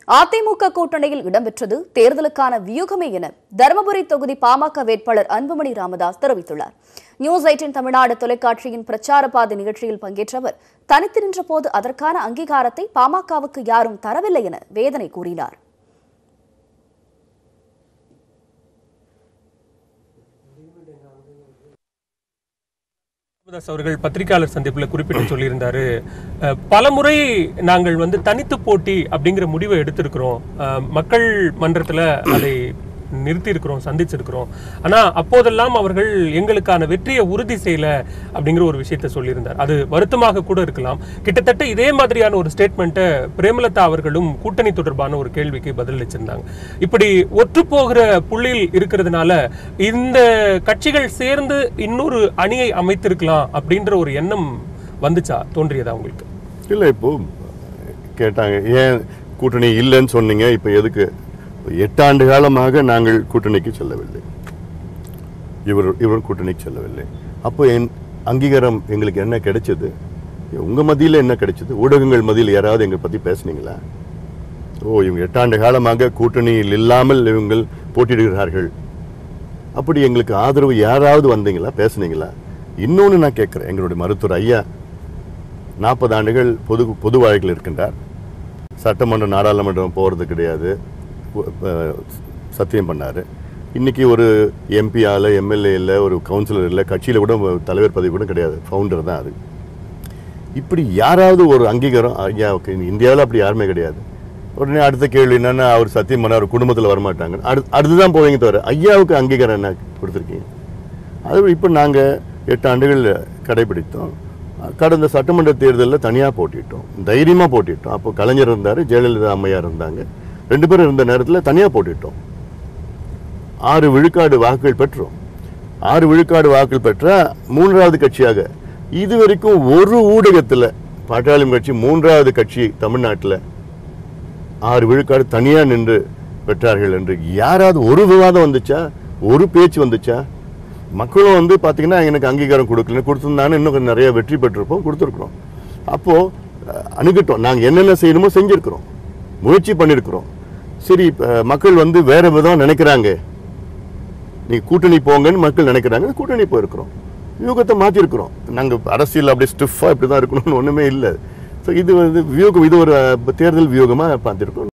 அதிமுக கூட்டணியில் இடம்பெற்றது தேர்தலுக்கான வியூகமே என தருமபுரி தொகுதி பாமக வேட்பாளர் அன்புமணி ராமதாஸ் தெரிவித்துள்ளார். நியூஸ் 18 தமிழ்நாடு தொலைக்காட்சியின் பிரச்சார பாதை நிகழ்ச்சியில் பங்கேற்ற அவர் தனித்து நின்ற போது அதற்கான அங்கீகாரத்தை பாமகவுக்கு யாரும் தரவில்லை என வேதனை கூறினார். அவர்கள் பத்திரிகையாளர் சந்திப்புல குறிப்பிட்டு சொல்லியிருந்தாரு, பலமுறை நாங்கள் தனித்து போட்டி அப்படிங்கிற முடிவை எடுத்திருக்கிறோம், மக்கள் மன்றத்துல அதை நிறுத்தி இருக்கிறோம், சந்திச்சிருக்கிறோம். ஆனா அப்போதெல்லாம் அவர்கள் எங்களுக்கான வெற்றியை உறுதி செய்யல அப்படிங்கிற ஒரு விஷயத்த சொல்லியிருந்தார். அது வருத்தமாக கூட இருக்கலாம். கிட்டத்தட்ட இதே மாதிரியான ஒரு ஸ்டேட்மெண்ட்டை பிரேமலதா அவர்களும் கூட்டணி தொடர்பான ஒரு கேள்விக்கு பதிலளிச்சிருந்தாங்க. இப்படி ஒற்று போகிற புள்ளியில் இருக்கிறதுனால இந்த கட்சிகள் சேர்ந்து இன்னொரு அணியை அமைத்திருக்கலாம் அப்படின்ற ஒரு எண்ணம் வந்துச்சா, தோன்றியதா உங்களுக்கு? இல்லை, இப்போ கேட்டாங்க ஏன் கூட்டணி இல்லைன்னு சொன்னீங்க, இப்போ எதுக்கு? 8 ஆண்டு காலமாக நாங்கள் கூட்டணிக்கு செல்லவில்லை, இவர் கூட்டணிக்கு செல்லவில்லை. அப்போ என் அங்கீகாரம் எங்களுக்கு என்ன கிடைச்சது? உங்கள் மத்தியில் என்ன கிடைச்சது? ஊடகங்கள் மத்தியில் யாராவது எங்களை பற்றி பேசுனீங்களா? இவங்க 8 ஆண்டு காலமாக கூட்டணியில் இல்லாமல் இவங்க போட்டியிடுகிறார்கள், அப்படி எங்களுக்கு ஆதரவு யாராவது வந்தீங்களா, பேசுனீங்களா? இன்னொன்று நான் கேட்குறேன், எங்களுடைய மருத்துவர் ஐயா 40 ஆண்டுகள் பொது வாழ்க்கையில் இருக்கின்றார். சட்டமன்றம் நாடாளுமன்றம் போகிறது கிடையாது, சத்தியம் பண்ணார். இன்றைக்கி ஒரு எம்பியால், எம்எல்ஏ இல்லை, ஒரு கவுன்சிலர் இல்லை, கட்சியில் கூட தலைவர் பதவி கூட கிடையாது, ஃபவுண்டர் தான் அது. இப்படி யாராவது ஒரு அங்கீகாரம் ஐயாவுக்கு இந்தியாவில் அப்படி யாருமே கிடையாது. உடனே அடுத்த கேள்வி என்னென்னா, அவர் சத்தியம் பண்ண அவர் குடும்பத்தில் வரமாட்டாங்க, அடுத்துதான் போவீங்க தவிர ஐயாவுக்கு அங்கீகாரம் என்ன கொடுத்துருக்கீங்க? அது இப்போ நாங்கள் 8 ஆண்டுகள் கடைபிடித்தோம். கடந்த சட்டமன்ற தேர்தலில் தனியாக போட்டிட்டோம், தைரியமாக போட்டிட்டோம். அப்போ கலைஞர் இருந்தார், ஜெயலலிதா அம்மையார் இருந்தாங்க, 2 பேரும் இருந்த நேரத்தில் தனியாக போட்டிட்டோம். 6 விழுக்காடு வாக்குகள் பெற்றோம். 6 விழுக்காடு வாக்குகள் பெற்ற 3வது கட்சியாக இதுவரைக்கும் ஒரு ஊடகத்தில் பாட்டாளி கட்சி 3வது கட்சி தமிழ்நாட்டில் 6 விழுக்காடு தனியாக நின்று பெற்றார்கள் என்று யாராவது ஒரு விவாதம் வந்துச்சா, ஒரு பேச்சு வந்துச்சா? மக்களும் பார்த்தீங்கன்னா எனக்கு அங்கீகாரம் கொடுக்கல, கொடுத்துருந்தானே இன்னும் கொஞ்சம் நிறைய வெற்றி பெற்றிருப்போம், கொடுத்துருக்குறோம். அப்போது அணுகிட்டோம், நாங்கள் என்னென்ன செய்யணுமோ செஞ்சுருக்கிறோம், முயற்சி பண்ணியிருக்கிறோம். சரி, மக்கள் வேற விதம் நினைக்கிறாங்க, நீங்கள் கூட்டணி போங்கன்னு மக்கள் நினைக்கிறாங்க, கூட்டணி போயிருக்கிறோம், வியூகத்தை மாற்றிருக்கிறோம். நாங்கள் அரசியல் அப்படியே ஸ்டிஃபாக இப்படி தான் இருக்கணும்னு ஒன்றுமே இல்லை. ஸோ இது வியூகம், இது ஒரு தேர்தல் வியூகமாக பார்த்துருக்கோம்.